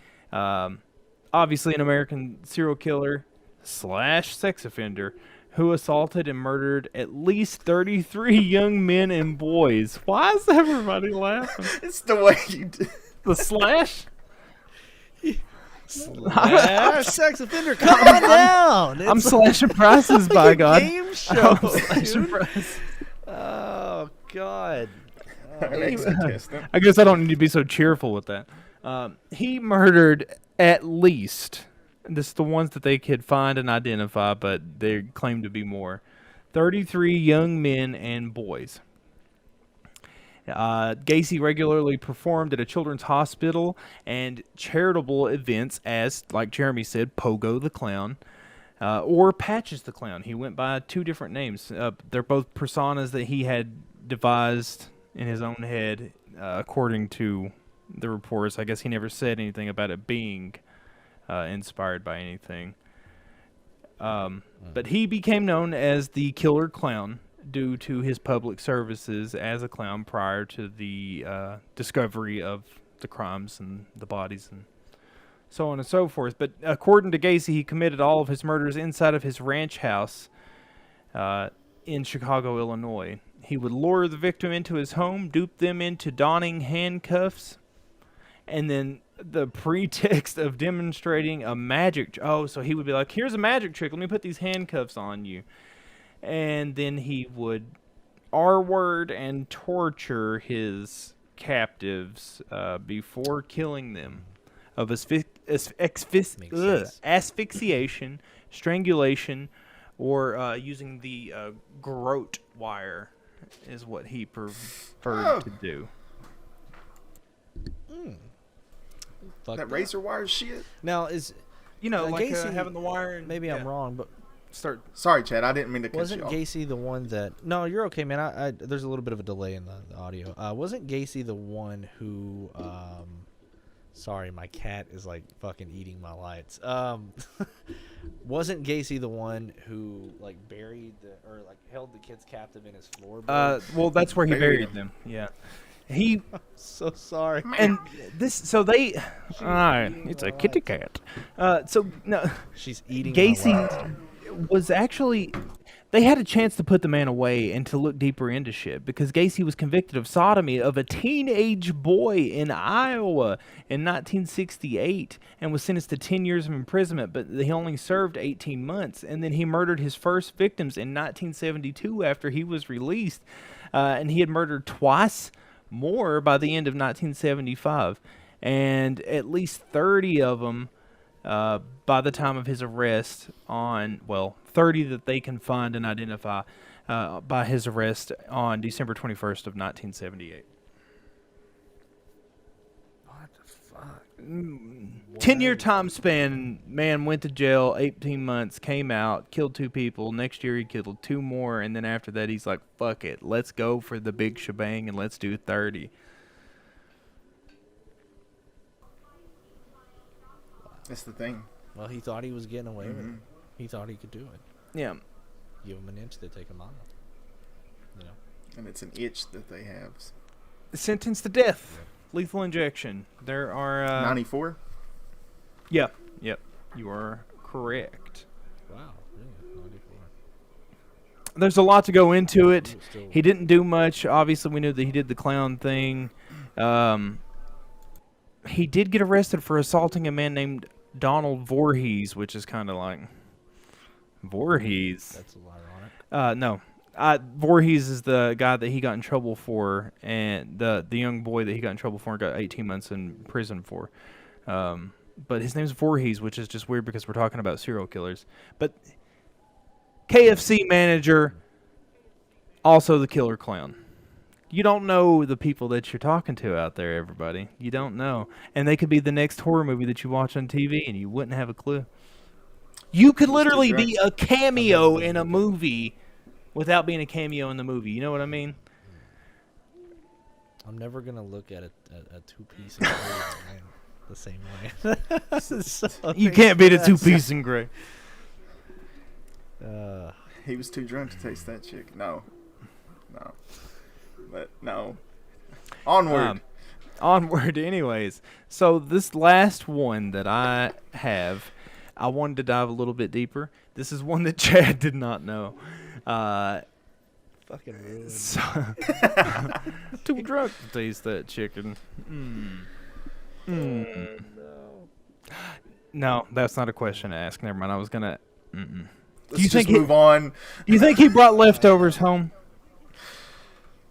Obviously, an American serial killer / sex offender who assaulted and murdered at least 33 young men and boys. Why is everybody laughing? It's the way you do. The slash? Sex offender, calm down. I'm It's slashing prices, like by a God. game show, I'm slashing dude. prices. Oh God. An exit test. I guess I don't need to be so cheerful with that. He murdered at least, this is the ones that they could find and identify, but they claim to be more, 33 young men and boys. Gacy regularly performed at a children's hospital and charitable events as, like Jeremy said, Pogo the Clown, or Patches the Clown. He went by 2 different names. They're both personas that he had devised in his own head, according to the reports. I guess he never said anything about it being inspired by anything. But he became known as the Killer Clown due to his public services as a clown prior to the discovery of the crimes and the bodies and so on and so forth. But according to Gacy, he committed all of his murders inside of his ranch house in Chicago, Illinois. He would lure the victim into his home, dupe them into donning handcuffs, and then the pretext of demonstrating a magic. Oh, so he would be like, "Here's a magic trick. Let me put these handcuffs on you," and then he would R-word and torture his captives before killing them of sense. asphyxiation, strangulation, or using the groat wire is what he preferred to do. Fucked That up. razor wire shit. Now is You know, Now, like Gacy- having the wire. And, maybe I'm wrong, but Start. Sorry, Chad. I didn't mean to cut wasn't you off. Gacy the one that? No, you're okay, man. I there's a little bit of a delay in the audio. Wasn't Gacy the one who? Sorry, my cat is like fucking eating my lights. Wasn't Gacy the one who like buried or like held the kids captive in his floorboard? Well, that's where he Buried buried them. Yeah. He So sorry. and this. So they. It's a kitty cat. So no. She's eating. My lights. Gacy was actually, they had a chance to put the man away and to look deeper into shit because Gacy was convicted of sodomy of a teenage boy in Iowa in 1968 and was sentenced to 10 years of imprisonment, but he only served 18 months. And then he murdered his first victims in 1972 after he was released, and he had murdered twice more by the end of 1975, and at least 30 of them by the time of his arrest 30 that they can find and identify by his arrest on December 21st of 1978. What the fuck? 10-year time span, man went to jail, 18 months, came out, killed 2 people. Next year he killed 2 more, and then after that he's like, fuck it, let's go for the big shebang and let's do 30. That's the thing. Well, he thought he was getting away with it. He thought he could do it. Yeah. Give him an inch, they take a mile. You know. And it's an itch that they have. Sentenced to death. Lethal injection. There are 94? Yeah. Yep. You are correct. Wow. Really? 94. There's a lot to go into it. Still- He didn't do much. Obviously, we knew that he did the clown thing. He did get arrested for assaulting a man named Donald Voorhees, which is kind of like Voorhees. That's a little ironic. No. Voorhees is the guy that he got in trouble for, and the young boy that he got in trouble for and got 18 months in prison for. But his name's Voorhees, which is just weird because we're talking about serial killers. But KFC manager, also the killer clown. You don't know the people that you're talking to out there, everybody. You don't know. And they could be the next horror movie that you watch on TV and you wouldn't have a clue. You could literally be a cameo in a movie without being a cameo in the movie. You know what I mean? I'm never gonna look at a two-piece in man the same way. So You can't beat a 2-piece in gray. He was too drunk to taste that chick. No. But no. Onward. Onward, anyways. So this last one that I have, I wanted to dive a little bit deeper. This is one that Chad did not know. fucking ruined. So, too drunk to taste that chicken. No, that's not a question to ask. Never mind. I was gonna. Let's just move on. Do you think he brought leftovers home?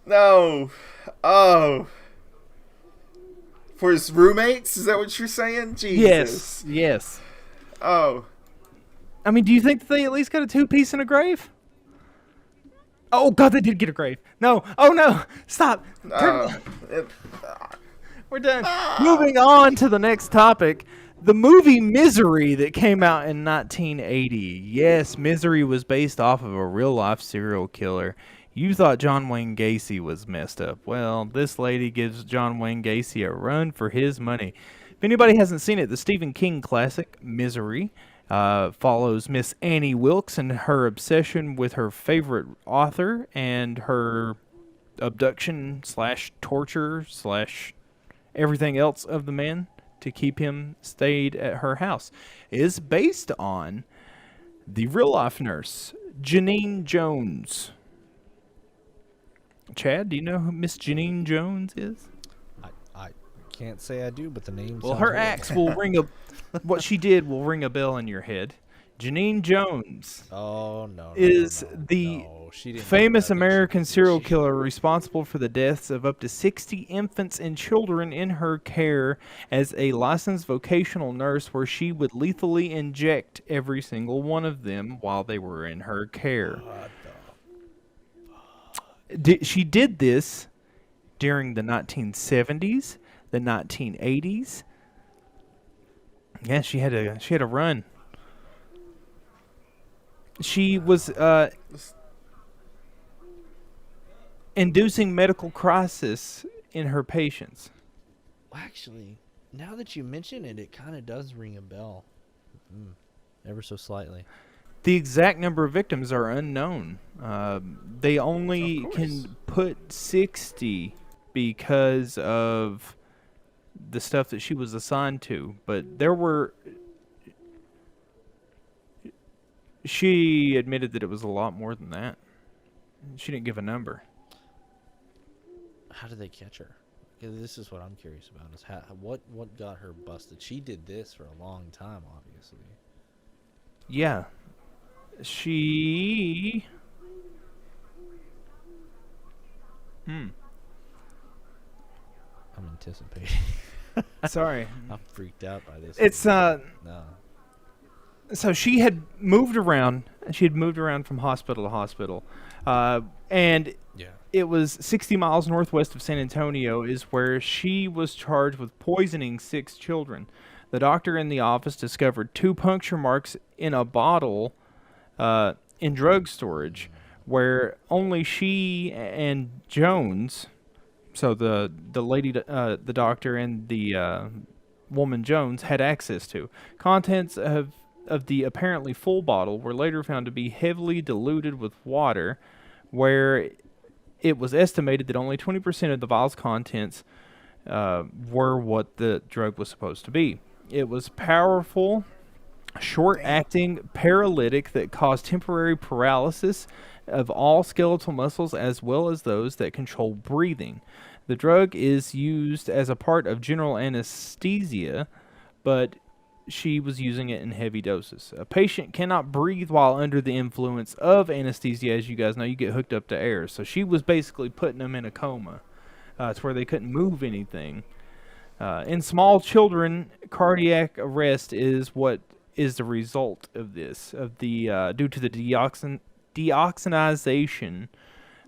No. Oh. For his roommates? Is that what you're saying? Jesus. Yes. Oh. I mean, do you think that they at least got a 2-piece in a grave? Oh God, they did get a grave. No. Oh no. Stop. We're done. Moving on to the next topic. The movie Misery that came out in 1980. Yes, Misery was based off of a real-life serial killer. You thought John Wayne Gacy was messed up. Well, this lady gives John Wayne Gacy a run for his money. If anybody hasn't seen it, the Stephen King classic, Misery, follows Miss Annie Wilkes and her obsession with her favorite author and her abduction / torture / everything else of the man to keep him stayed at her house. It is based on the real-life nurse, Janine Jones. Chad, do you know who Miss Janine Jones is? I can't say I do, but the name. Well, sounds her horrible. acts will ring a. What she did will ring a bell in your head. Janine Jones Oh no. is no, the no. She didn't do famous that, did she? American Did serial she? killer responsible for the deaths of up to 60 infants and children in her care as a licensed vocational nurse, where she would lethally inject every single one of them while they were in her care. She did this during the 1970s, the 1980s. Yeah, she had a run. She was inducing medical crisis in her patients. Actually, now that you mention it, it kind of does ring a bell. Ever so slightly. The exact number of victims are unknown. They only Of course. can put 60 because of the stuff that she was assigned to. But there were... She admitted that it was a lot more than that. She didn't give a number. How did they catch her? 'Cause this is what I'm curious about. Is what got her busted? She did this for a long time, obviously. Yeah. She... I'm anticipating. Sorry. I'm freaked out by this. It's, No. So she had moved around. She had moved around from hospital to hospital. And Yeah. it was 60 miles northwest of San Antonio is where she was charged with poisoning 6 children. The doctor in the office discovered 2 puncture marks in a bottle in drug storage, where only she and Jones, so the lady, the doctor and the woman Jones, had access to. Contents of the apparently full bottle were later found to be heavily diluted with water, where it was estimated that only 20% of the vial's contents were what the drug was supposed to be. It was powerful, short-acting paralytic that caused temporary paralysis of all skeletal muscles as well as those that control breathing. The drug is used as a part of general anesthesia, but she was using it in heavy doses. A patient cannot breathe while under the influence of anesthesia. As you guys know, you get hooked up to air. So she was basically putting them in a coma. It's where they couldn't move anything. In small children, cardiac arrest is what is the result of this, of the due to the deoxygenization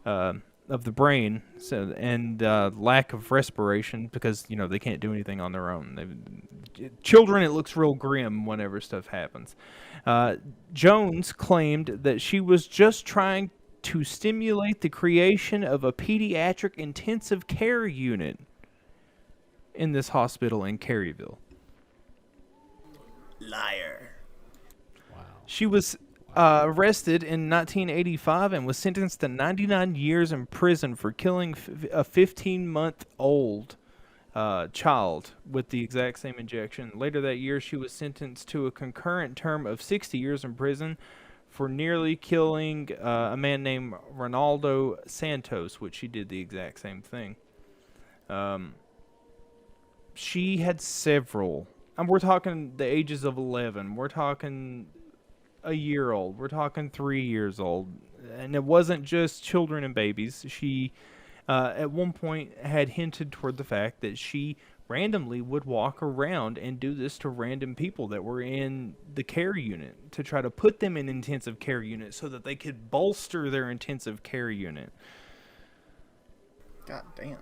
of the brain, and lack of respiration, because they can't do anything on their own. Children, it looks real grim whenever stuff happens. Jones claimed that she was just trying to stimulate the creation of a pediatric intensive care unit in this hospital in Caryville. Liar. Wow. She was arrested in 1985 and was sentenced to 99 years in prison for killing a 15-month-old child with the exact same injection. Later that year, she was sentenced to a concurrent term of 60 years in prison for nearly killing a man named Ronaldo Santos, which she did the exact same thing. She had several, and we're talking the ages of 11, we're talking a year old, we're talking 3 years old, and it wasn't just children and babies. She at one point had hinted toward the fact that she randomly would walk around and do this to random people that were in the care unit to try to put them in intensive care unit so that they could bolster their intensive care unit. God damn.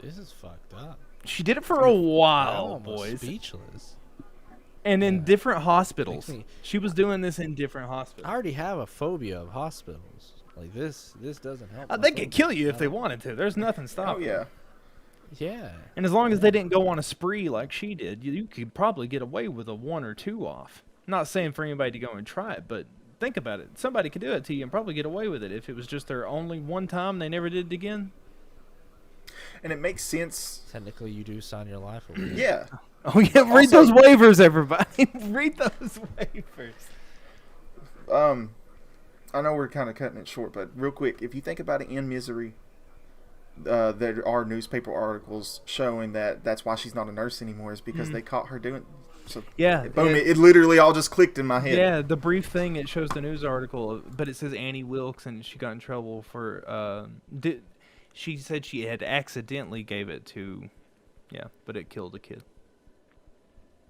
This is fucked up. She did it for a while, I'm almost boys. speechless. And in different hospitals. Makes me- She was doing this in different I hospitals. already have a phobia of hospitals. Like this doesn't help. my They could phobia. kill you if they wanted to. There's nothing Oh stopping. yeah. Yeah. And as long as they didn't go on a spree like she did, you could probably get away with a 1 or 2 off. I'm not saying for anybody to go and try it, but think about it. Somebody could do it to you and probably get away with it if it was just their only one time, they never did it again. And it makes sense. Technically, you do sign your life away. Yeah. Oh yeah, read Also- those waivers, everybody. Read those waivers. I know we're kind of cutting it short, but real quick, if you think about it, in Misery, there are newspaper articles showing that that's why she's not a nurse anymore, is because they caught her doing. So Yeah, boom! It literally all just clicked in my head. Yeah, the brief thing, it shows the news article, but it says Annie Wilkes, and she got in trouble for. She said she had accidentally gave it to, but it killed a kid.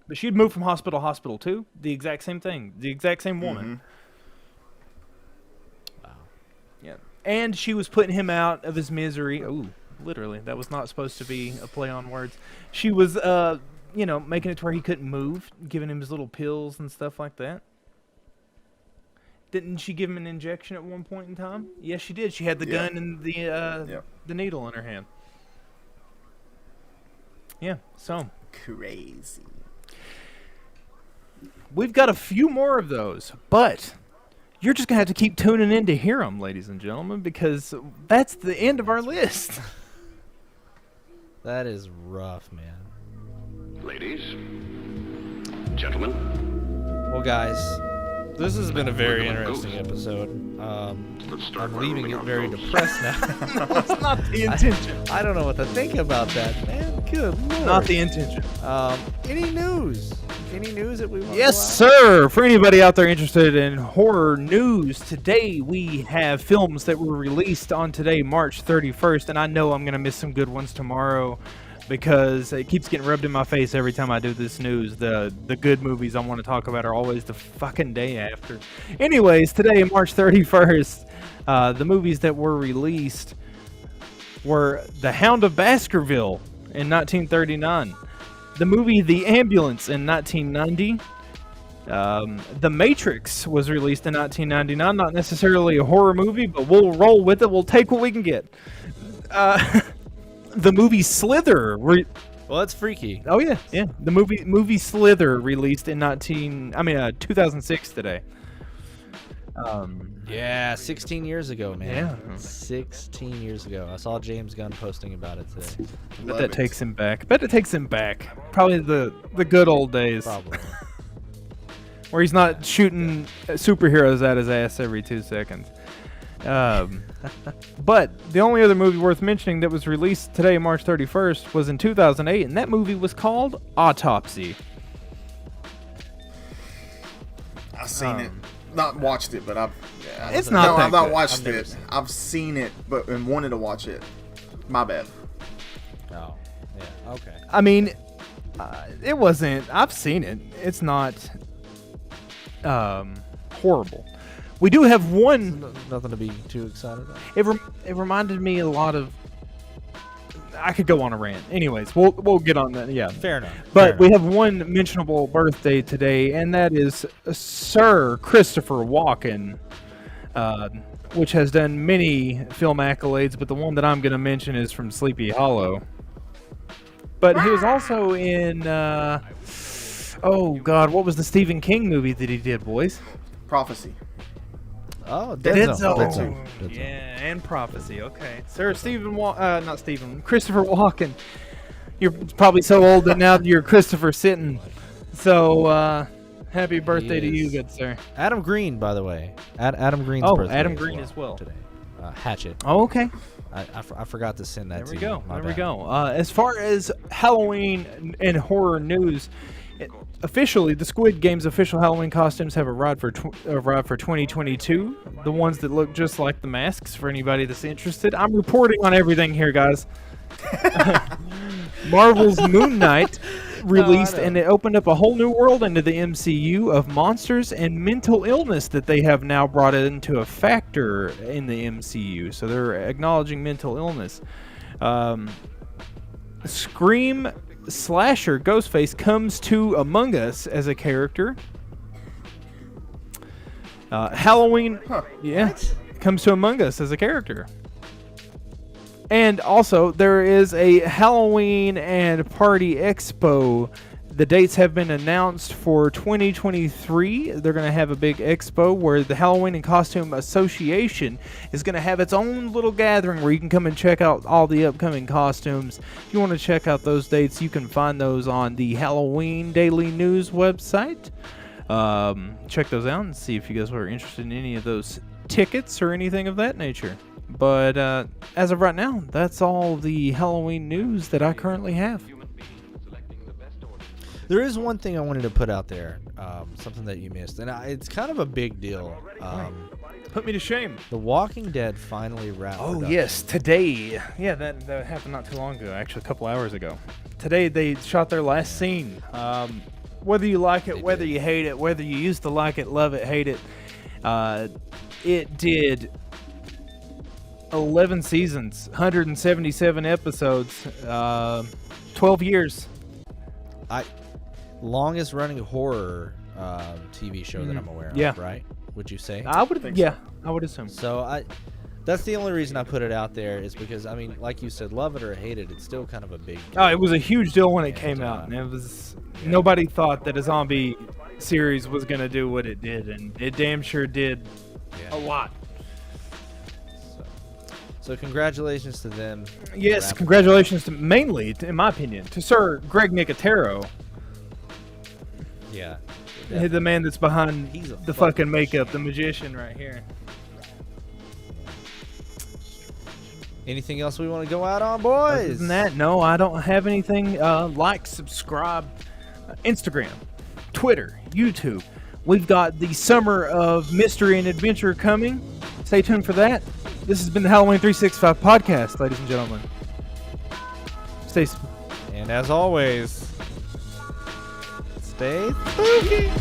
But she'd moved from hospital to hospital too. The exact same thing. The exact same woman. Wow. Yeah. And she was putting him out of his misery. Ooh, literally. That was not supposed to be a play on words. She was, making it to where he couldn't move, giving him his little pills and stuff like that. Didn't she give him an injection at one point in time? Yes, she did. She had the gun and the needle in her hand. Yeah, so. Crazy. We've got a few more of those, but you're just going to have to keep tuning in to hear them, ladies and gentlemen, because that's the end of our list. That is rough, man. Ladies, gentlemen, Well, guys, this has been a very We're gonna interesting go. episode. let's start I'm by leaving ruling it out very ghosts. depressed now. That's not the intention. I don't know what to think about that, man. Good lord. Not the intention. Any news? Any news that we want Yes, to sir. For anybody out there interested in horror news, today we have films that were released on today, March 31st, and I know I'm going to miss some good ones tomorrow because it keeps getting rubbed in my face every time I do this news. The good movies I want to talk about are always the fucking day after. Anyways, today, March 31st, the movies that were released were The Hound of Baskerville in 1939. The movie The Ambulance in 1990. The Matrix was released in 1999. Not necessarily a horror movie, but we'll roll with it. We'll take what we can get. The movie Slither. Well, that's freaky. Oh yeah. The movie Slither released in 2006 today. Yeah, 16 years ago, man. Yeah. 16 years ago. I saw James Gunn posting about it today. Bet that takes him back. Probably the good old days. Probably. Where he's not shooting superheroes at his ass every 2 seconds. But the only other movie worth mentioning that was released today, March 31st, was in 2008, and that movie was called Autopsy. I've seen it, not watched it, but It's not that I've not good. watched I've never it. seen it. I've seen it, and wanted to watch it. My bad. Oh, yeah, okay. I mean, it wasn't. I've seen it. It's not horrible. We do have one. Nothing to be too excited about. It reminded me a lot of. I could go on a rant. Anyways, we'll get on that. Yeah. Fair enough. But we have one mentionable birthday today, and that is Sir Christopher Walken, which has done many film accolades, but the one that I'm going to mention is from Sleepy Hollow. But he was also in, oh God, what was the Stephen King movie that he did, boys? Prophecy. Oh, Denzel. Denzel. Yeah, and Prophecy. Okay, Sir Christopher Walken. You're probably so old that now you're Christopher Sitton. So, happy birthday to you, is. good sir. Adam Green, by the way. Adam Green's Oh, birthday. Adam Green as well. today. Hatchet. Oh, okay. I forgot to send that There to we you. go. My There we bad. go. As far as Halloween and horror news, officially, the Squid Game's official Halloween costumes have arrived for 2022. The ones that look just like the masks, for anybody that's interested. I'm reporting on everything here, guys. Marvel's Moon Knight released, know. and it opened up a whole new world into the MCU of monsters and mental illness that they have now brought into a factor in the MCU. So they're acknowledging mental illness. Scream slasher Ghostface comes to Among Us as a character. Halloween, comes to Among Us as a character. And also, there is a Halloween and Party Expo. The dates have been announced for 2023. They're going to have a big expo where the Halloween and Costume Association is going to have its own little gathering where you can come and check out all the upcoming costumes. If you want to check out those dates, you can find those on the Halloween Daily News website. Check those out and see if you guys are interested in any of those tickets or anything of that nature. But as of right now, that's all the Halloween news that I currently have. There is one thing I wanted to put out there, something that you missed, and it's kind of a big deal. Put me to shame. The Walking Dead finally wrapped. Oh, production. yes, today. Yeah, that happened not too long ago, actually, a couple hours ago. Today, they shot their last scene. Whether you like it, whether you hate it, whether you used to like it, love it, hate it, it did 11 seasons, 177 episodes, 12 years. Longest running horror TV show that I'm aware of. Yeah. Right? Would you say? I would, yeah, I would assume. So that's the only reason I put it out there is because I mean, like you said, love it or hate it, it's still kind of a big deal. Oh, it was a huge deal when it And, came out, and it was nobody thought that a zombie series was gonna do what it did, and it damn sure did a lot. So congratulations to them. Yes, Wrap- congratulations to mainly, in my opinion, to Sir Greg Nicotero, Yeah. the man that's behind He's a the fucking fucking makeup, the magician right here. Anything else we want to go out on, Other boys? than that, no, I don't have anything. Like, subscribe, Instagram, Twitter, YouTube. We've got the Summer of Mystery and Adventure coming. Stay tuned for that. This has been the Halloween 365 podcast, ladies and gentlemen. Stay. And as always, stay spooky.